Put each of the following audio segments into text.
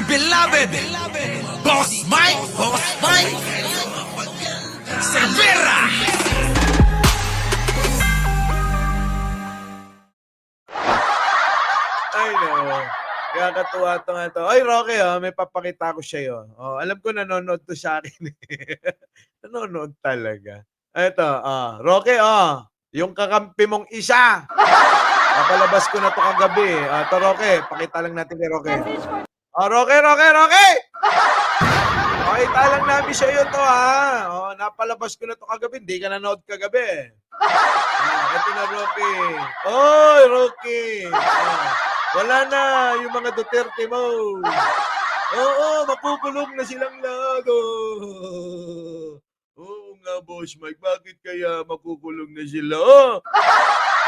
beloved, Boss Mike Cervera. Ay, no. Kakatuwa to nga to. Ay, Rocky, may papakita ko sa'yo. Oh, alam ko nanonood to sa akin. Nanonood talaga. Eto, Rocky, yung kakampi mong isa. Napalabas ko na to kagabi. Ito, Rocky, pakita lang natin kay Rocky. Rocky! Pakita lang namin sa'yo to, ha. Napalabas ko na to kagabi. Hindi ka nanood kagabi. Ito na, Rocky. Oy, Rocky. Wala na yung mga Duterte mo. Oo, makukulong na silang lahat. Oo nga, Boss Mike. Bakit kaya makukulong na sila?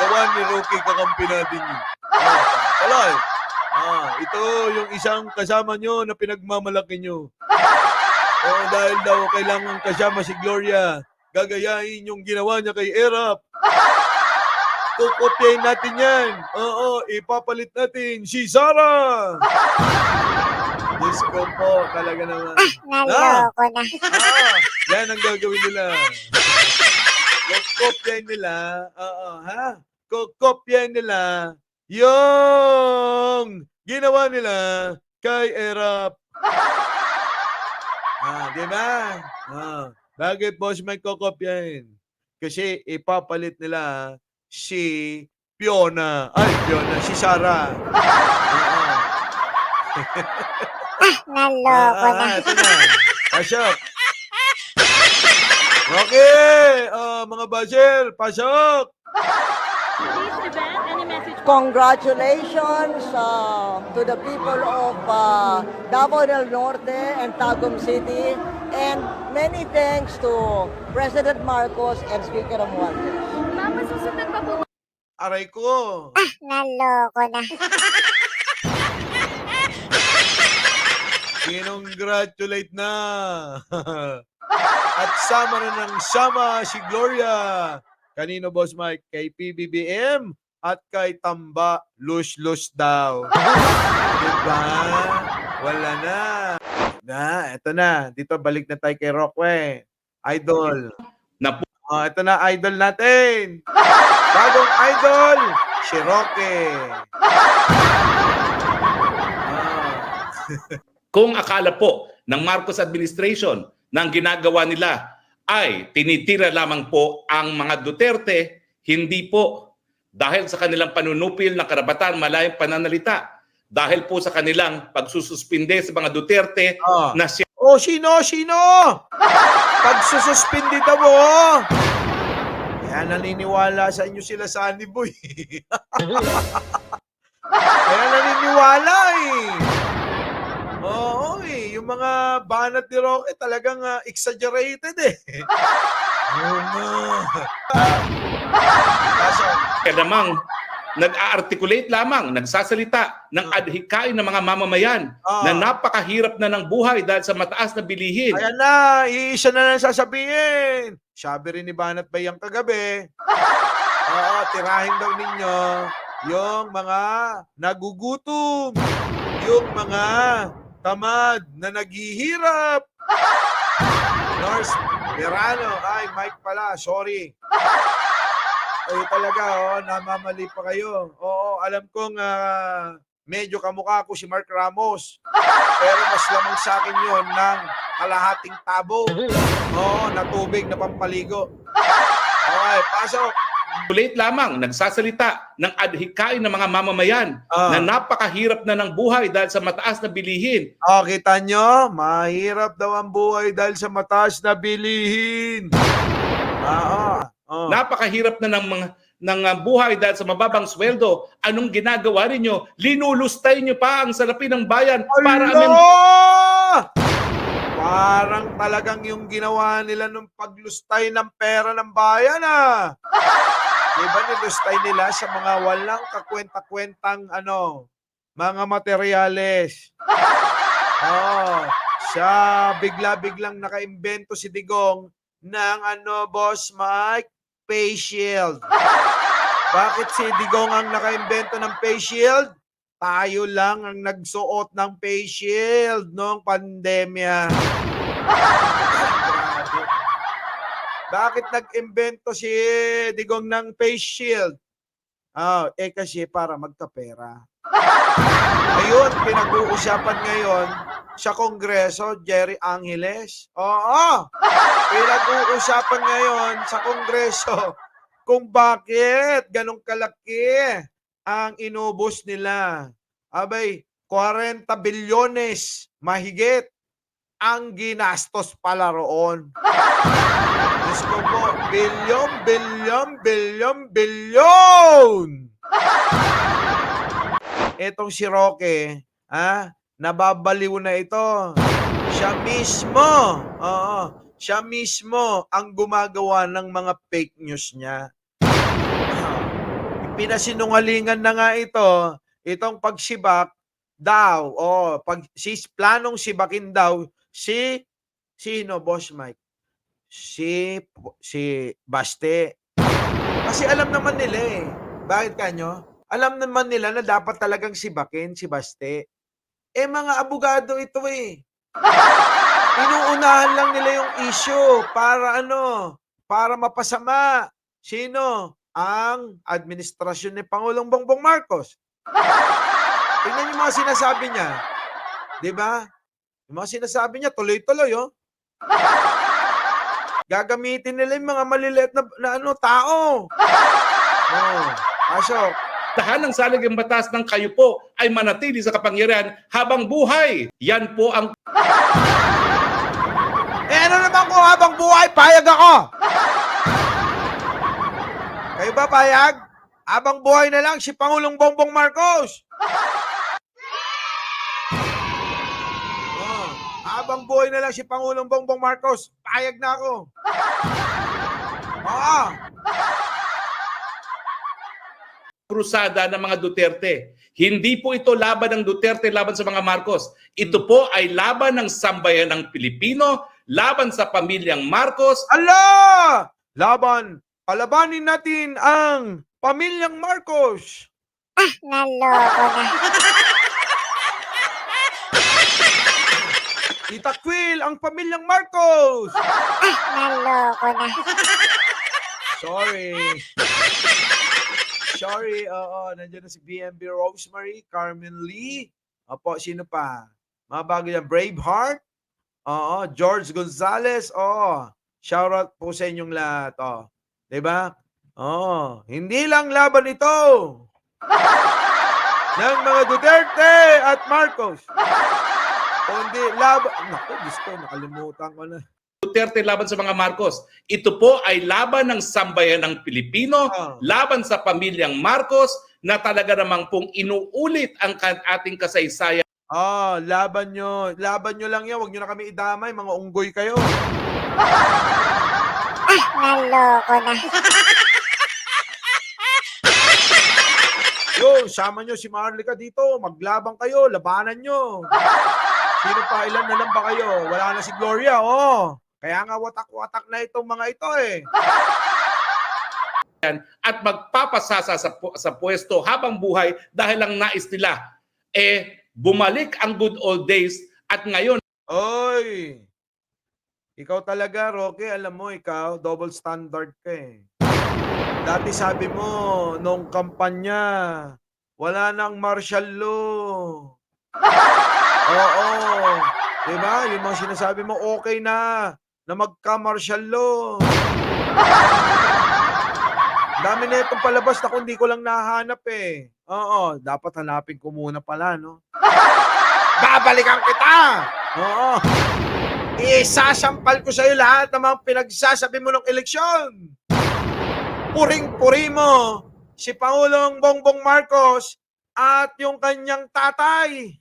Gawa ni Rocky, kakampi natin yun. Palay. Ito yung isang kasama nyo na pinagmamalaki nyo. Dahil daw kailangan kasama si Gloria. Gagayahin yung ginawa niya kay Erap. Kukopyahin natin yan. Oo, ipapalit natin si Sarah. Diyos ko po, talaga naman. Naloko na. Yan ang gagawin nila. Kukopyahin nila. Kukopyahin nila yung ginawa nila kay Erap. Di ba? Bakit, Boss Mike, kukopyahin? Kasi ipapalit nila si Fiona. Si Sarah. Naloko na. Ito na. Pasok. Okay. Mga basher, pasok. Congratulations to the people of Davao del Norte and Tagum City, and many thanks to President Marcos and Speaker Romualdez. Mama, susunod pa po. Aray ko. Naloko na. Kinongratulate na. At sama na ng sama si Gloria. Kanino, Boss Mike? Kay PBBM at kay Tamba. Lush daw. Diba? Wala na. Ito na. Dito, balik na tayo kay Rockwell. Idol. Ito na, idol natin. Bagong idol, si Roque. Kung akala po ng Marcos administration na ang ginagawa nila ay tinitira lamang po ang mga Duterte, hindi po. Dahil sa kanilang panunupil ng karapatan malayang pananalita, dahil po sa kanilang pagsususpinde sa mga Duterte na siya. Sino? Pagsususpindi daw mo. Kaya naniniwala sa inyo sila Sunny Boy. Kaya naniniwala Oo yung mga banat ni Roque talagang exaggerated Kaya namang nag-a-articulate lamang, nagsasalita ng adhikain ng mga mamamayan na napakahirap na ng buhay dahil sa mataas na bilihin. Ayan na, iisa na lang sasabihin. Sabi rin ni Banat Bayang kagabi, tirahin daw ninyo yung mga nagugutom, yung mga tamad na naghihirap. Norse Verano, Mike pala, sorry. Kayo talaga, namamali pa kayo. Alam kong medyo kamukha ko si Mark Ramos. Pero mas lamang sa akin yun ng kalahating tabo. Na tubig na pampaligo. Okay, pasok. Ulit lamang, nagsasalita ng adhikain ng mga mamamayan na napakahirap na ng buhay dahil sa mataas na bilihin. Kita nyo? Mahirap daw ang buhay dahil sa mataas na bilihin. Napakahirap na ng buhay dahil sa mababang sweldo. Anong ginagawa ninyo? Linulustay nyo pa ang salapi ng bayan para Parang talagang yung ginawa nila nung paglustay ng pera ng bayan Diba nilustay nila sa mga walang kakwenta-kwentang mga materyales. Siya bigla-biglang nakaimbento si Digong ng Boss Mike, face shield. Bakit si Digong ang nakaimbento ng face shield? tayo lang ang nagsuot ng face shield noong pandemya. Grabe. Bakit nag-imbento si Digong ng face shield? Kasi para magkapera. Ayun, pinag-uusapan ngayon sa Kongreso, Jerry Angeles. Oo, pinag-uusapan ngayon sa Kongreso kung bakit ganong kalaki ang inubos nila. Abay, 40 bilyones mahigit ang ginastos pala roon. Diyos ko po, bilyon! Etong si Roque, nababaliw na ito. Siya mismo ang gumagawa ng mga fake news niya. Pinasinungalingan na nga itong pagsibak daw, planong sibakin daw sino, Boss Mike? Si Baste. Kasi alam naman nila Bakit kanyo? Alam naman nila na dapat talagang sibakin si Baste. Mga abogado ito Inuunahan lang nila yung issue para para mapasama. Sino? Ang administrasyon ni Pangulong Bongbong Marcos. Tingnan yung mga sinasabi niya. 'Di ba? Yung mga sinasabi niya tuloy-tuloy Gagamitin nila yung mga maliliit na tao. Pasok. Tahan ng saligang batas ng kayo po ay manatili sa kapangyarihan habang buhay. Yan po ang Ano naman kung habang buhay, payag ako. Kayo ba payag? Habang buhay na lang si Pangulong Bongbong Marcos. Habang buhay na lang si Pangulong Bongbong Marcos, payag na ako. krusada ng mga Duterte. Hindi po ito laban ng Duterte laban sa mga Marcos. Ito po ay laban ng sambayan ng Pilipino, laban sa pamilyang Marcos. Ala! Palabanin natin ang pamilyang Marcos. Naloko na. Itakwil ang pamilyang Marcos. Naloko na. Sorry, nandiyan na si BMB Rosemary, Carmen Lee. Opo, sino pa? Mga bago yan, Braveheart. George Gonzalez. Shoutout po sa inyong lahat. Diba? Hindi lang laban ito ng mga Duterte at Marcos. Kundi laban... Naku, Diyos ko, nakalimutan ko na. Duterte laban sa mga Marcos. Ito po ay laban ng sambayan ng Pilipino, laban sa pamilyang Marcos na talaga namang pong inuulit ang ating kasaysayan. Laban nyo. Laban nyo lang yan. Huwag nyo na kami idamay. Mga unggoy kayo. Naloko na. Sama nyo si Marlica dito. Maglabang kayo. Labanan nyo. Sino pa? Ilan na lang ba kayo? Wala na si Gloria. Kaya nga watak-watak na itong mga ito At magpapasasa sa pwesto habang buhay dahil lang nais nila. Bumalik ang good old days at ngayon. Oy! Ikaw talaga, Roque. Alam mo, ikaw, double standard ka Dati sabi mo, nung kampanya, wala nang martial law. Oo. Diba? Yung mga sinasabi mo, okay na magka-martial law. Dami na itong palabas na kung di ko lang nahanap dapat hanapin ko muna pala, no? Babalikan kita! Isasampal ko sa'yo lahat ng mga pinagsasabi mo ng eleksyon. Puring-puri mo si Pangulong Bongbong Marcos at yung kanyang tatay.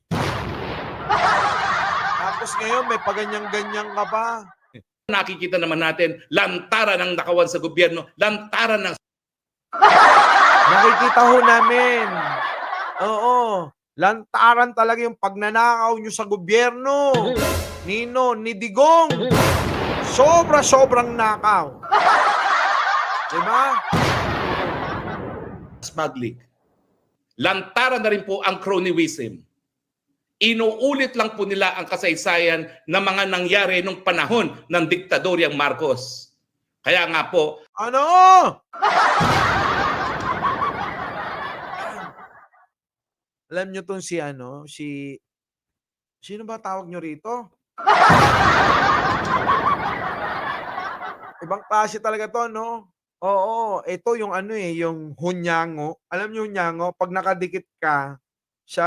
Tapos ngayon may paganyang-ganyang ka pa. Nakikita naman natin, lantaran ng nakawan sa gobyerno, lantaran ng... Nakikita ho namin. Lantaran talaga yung pagnanakaw nyo sa gobyerno. Ni Digong. Sobra-sobrang nakaw. Diba? Smuggling. lantaran na rin po ang cronyism. Inuulit lang po nila ang kasaysayan na mga nangyari nung panahon ng diktadoryang Marcos. Kaya nga po, Ano? Alam nyo tong si ano, sino ba tawag nyo rito? Ibang klase talaga to, no? Oo, ito yung ano yung hunyango. Alam nyo hunyango, pag nakadikit ka sa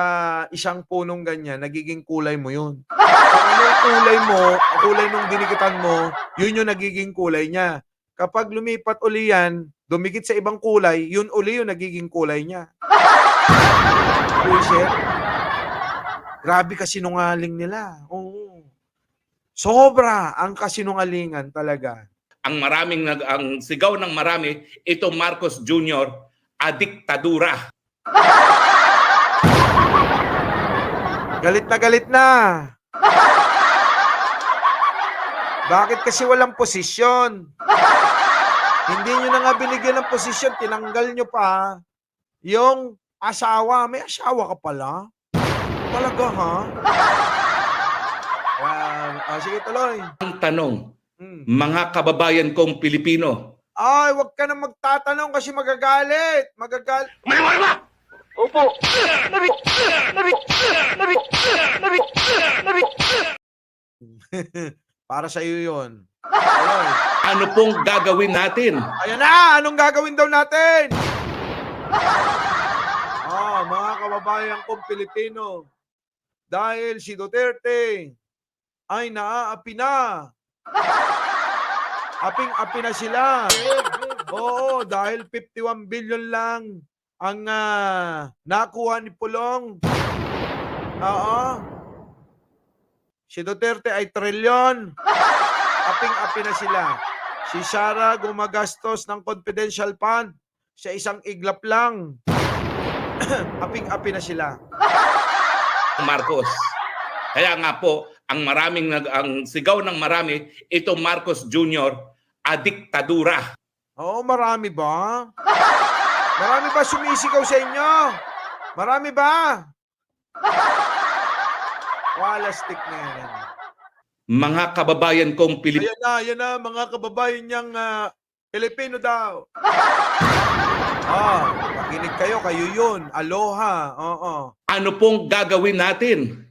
isang punong ganyan, nagiging kulay mo yun. Kung anong kulay mo, ang kulay nung dinikitan mo, yun yung nagiging kulay niya. Kapag lumipat uli yan, dumikit sa ibang kulay, yun uli yung nagiging kulay niya. Bullshit. Grabe kasinungaling nila. Oo. Sobra ang kasinungalingan talaga. ang sigaw ng marami, ito Marcos Jr., diktadura. Galit na galit na. Bakit kasi walang posisyon? Hindi nyo na nga binigyan ng posisyon, tinanggal nyo pa yung asawa. May asawa ka pala? Talaga, ha? Sige, tuloy. Ang tanong, mga kababayan kong Pilipino, Ay, wag ka na magtatanong kasi magagalit. Para sa iyo 'yon. Tuloy. ano pong gagawin natin? Ayan na! Anong gagawin daw natin? Mga kababayan kong Pilipino, dahil si Duterte ay naaapi na. Aping-api na sila. Oo, dahil 51 billion lang ang nakuha ni Pulong. Oo. Si Duterte ay trilyon. Aping-api na sila. Si Sara gumagastos ng confidential fund sa isang iglap lang. Aping-api na sila. Marcos. Kaya nga po, ang sigaw ng marami, ito Marcos Jr., diktadura. Oo, marami ba? Marami ba sumisigaw sa inyo? Marami ba? Wala stick na yan. Mga kababayan kong Pilipino, Ayan na, mga kababayan niyang Pilipino daw. Makinig kayo yun. Aloha. Oo. ano pong gagawin natin?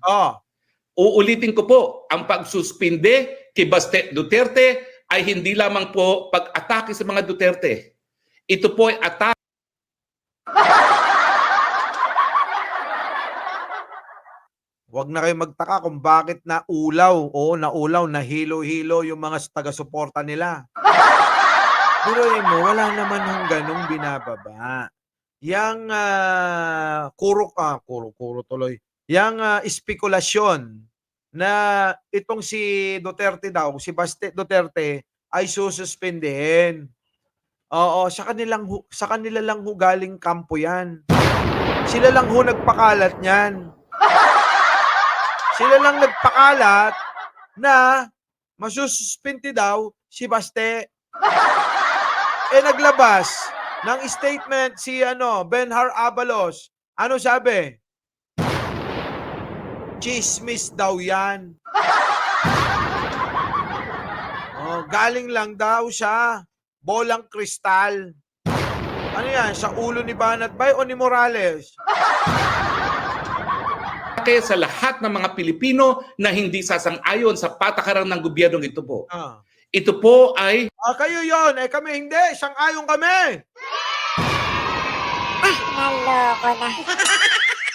Uulitin ko po, ang pagsuspinde kay Baste Duterte ay hindi lamang po pag-atake sa mga Duterte. Ito po ay atake. Huwag na kayo magtaka kung bakit naulaw, nahilo-hilo yung mga taga-suporta nila. Biruin mo, wala naman yung ganong binababa. Yang kuro tuloy. Yang espekulasyon na itong si Duterte daw, si Baste Duterte ay sususpendehin. Oo, sa kanila lang ho galing kampo yan. Sila lang ho nagpakalat niyan. Sila lang nagpakalat na masususpindi daw si Baste. Naglabas ng statement si Benhar Abalos. Ano sabi? Chismis daw yan. Galing lang daw sa bolang kristal. Ano yan? Sa ulo ni Banatbay o ni Morales? Sa lahat ng mga Pilipino na hindi sasang-ayon sa patakaran ng gobyernong ito po. Ito po ay Kayo yon, kami hindi. Sang-ayon kami. Naloko na.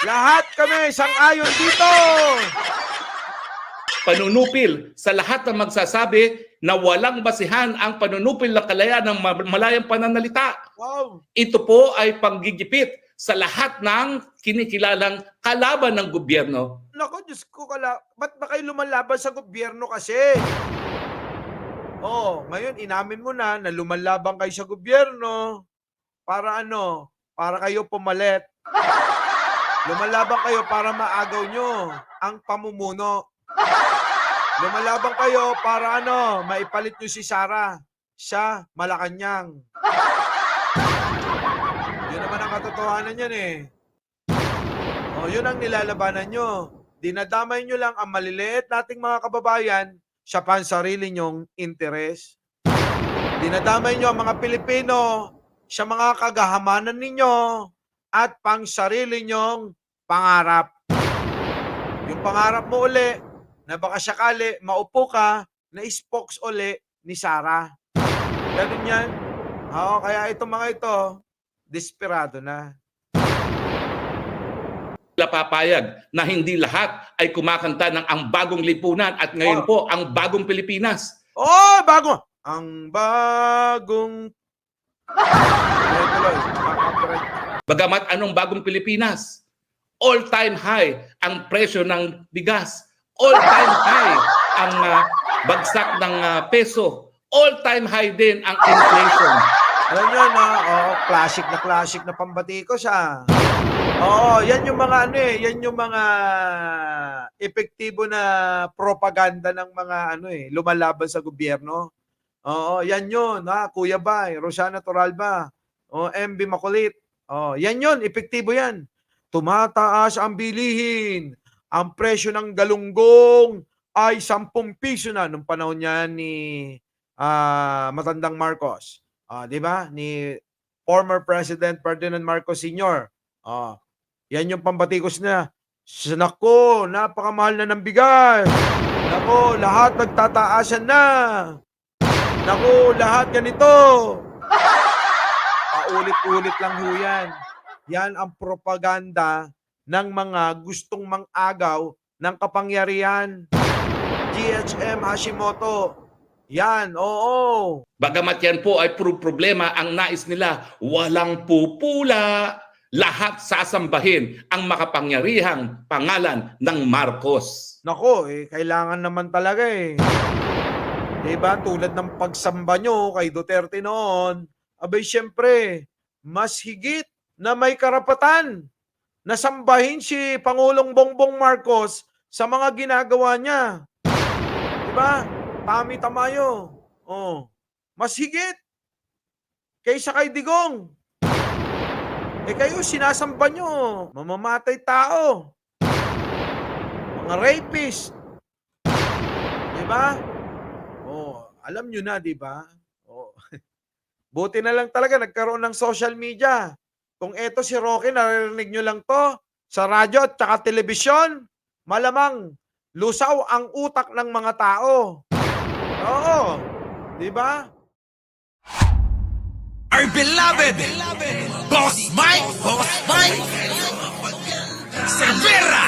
Lahat kami sang-ayon dito. panunupil sa lahat ng magsasabi na walang basihan ang panunupil ng kalayaan ng malayang pananalita. Wow. Ito po ay panggigipit sa lahat ng kinikilalang kalaban ng gobyerno. Naku, Diyos ko, ba't ba kayo lumalaban sa gobyerno kasi? Ngayon inamin mo na lumalaban kayo sa gobyerno para ano? Para kayo pumalit. Lumalaban kayo para maagaw nyo ang pamumuno. Lumalaban kayo para maipalit nyo si Sara sa Malacanang. Yun naman ang katotohanan yan eh. Yun ang nilalabanan nyo. Dinadamay nyo lang ang maliliit nating mga kababayan sa pansarili nyong interes. Dinadamay nyo ang mga Pilipino sa mga kagahamanan ninyo at pangsarili nyong pangarap. Yung pangarap mo uli na baka sakali maupo ka na spokes uli ni Sara. Ganun yan. Kaya itong mga ito, desperado na. Papayag na hindi lahat ay kumakanta ng ang bagong lipunan at ngayon po ang bagong Pilipinas. Bago! Ang bagong... Bagamat anong bagong Pilipinas? All-time high ang presyo ng bigas. All-time high ang bagsak ng peso. All-time high din ang inflation. Alam nyo na, classic na pambatikos yan yung mga yan yung mga epektibo na propaganda ng mga lumalaban sa gobyerno. Yan yun, Kuya Bay, Rosana Toralba, MB Makulit. Yan yun, epektibo yan. Tumataas ang bilihin. Ang presyo ng galunggong ay 10 piso na nung panahon niya ni matandang Marcos. 'Di ba? Ni former President Ferdinand Marcos Sr. Yan yung pambatikos na. Nako, napakamahal na ng bigas. Nako, lahat nagtataasan na. Nako, lahat ganito. Paulit-ulit lang ho yan. Yan ang propaganda ng mga gustong mang-agaw ng kapangyarihan. GHM Hashimoto. Yan, oo. Bagamat yan po ay puro problema, ang nais nila, walang pupula. Lahat sasambahin ang makapangyarihang pangalan ng Marcos. Nako, kailangan naman talaga Diba? Tulad ng pagsamba nyo kay Duterte noon, abay syempre, mas higit na may karapatan na sambahin si Pangulong Bongbong Marcos sa mga ginagawa niya. Diba? Tami Tamayo. Mas higit kaysa kay Digong. Kayo, sinasamba nyo. Mamamatay tao. Mga rapist. Diba? Alam nyo na, diba? Buti na lang talaga nagkaroon ng social media. Kung eto si Roque, naririnig nyo lang to sa radyo at saka telebisyon, malamang lusaw ang utak ng mga tao. Oo. Diba? Our beloved Boss Mike Cervera.